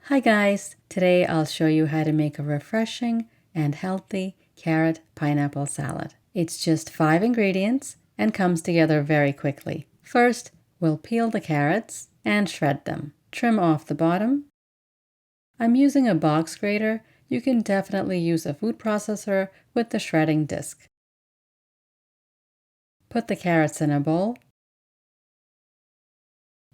Hi guys! Today I'll show you how to make a refreshing and healthy carrot pineapple salad. It's just 5 ingredients and comes together very quickly. First, we'll peel the carrots and shred them. Trim off the bottom. I'm using a box grater. You can definitely use a food processor with the shredding disc. Put the carrots in a bowl.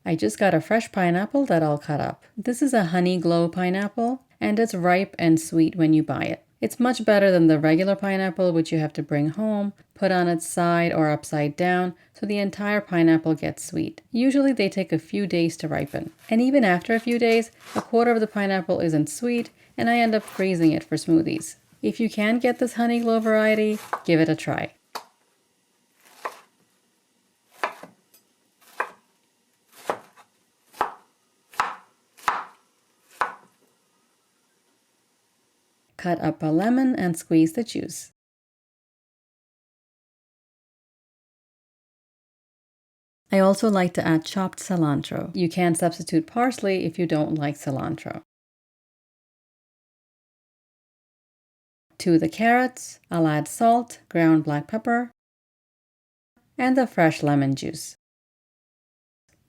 I just got a fresh pineapple that I'll cut up. This is a Honey Glow pineapple, and it's ripe and sweet when you buy it. It's much better than the regular pineapple, which you have to bring home, put on its side or upside down, so the entire pineapple gets sweet. Usually they take a few days to ripen. And even after a few days, a quarter of the pineapple isn't sweet, and I end up freezing it for smoothies. If you can get this Honey Glow variety, give it a try. Cut up a lemon and squeeze the juice. I also like to add chopped cilantro. You can substitute parsley if you don't like cilantro. To the carrots, I'll add salt, ground black pepper, and the fresh lemon juice.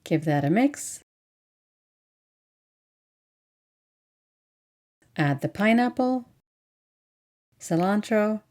Give that a mix. Add the pineapple, cilantro,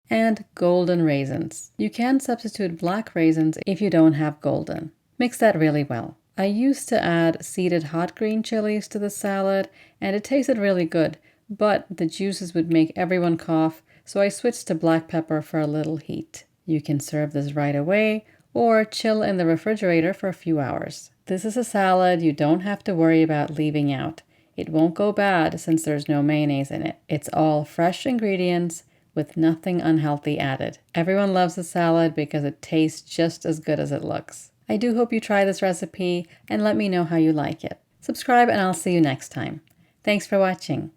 and golden raisins. You can substitute black raisins if you don't have golden. Mix that really well. I used to add seeded hot green chilies to the salad, and it tasted really good, but the juices would make everyone cough, so I switched to black pepper for a little heat. You can serve this right away or chill in the refrigerator for a few hours. This is a salad you don't have to worry about leaving out. It won't go bad since there's no mayonnaise in it. It's all fresh ingredients with nothing unhealthy added. Everyone loves the salad because it tastes just as good as it looks. I do hope you try this recipe and let me know how you like it. Subscribe and I'll see you next time. Thanks for watching.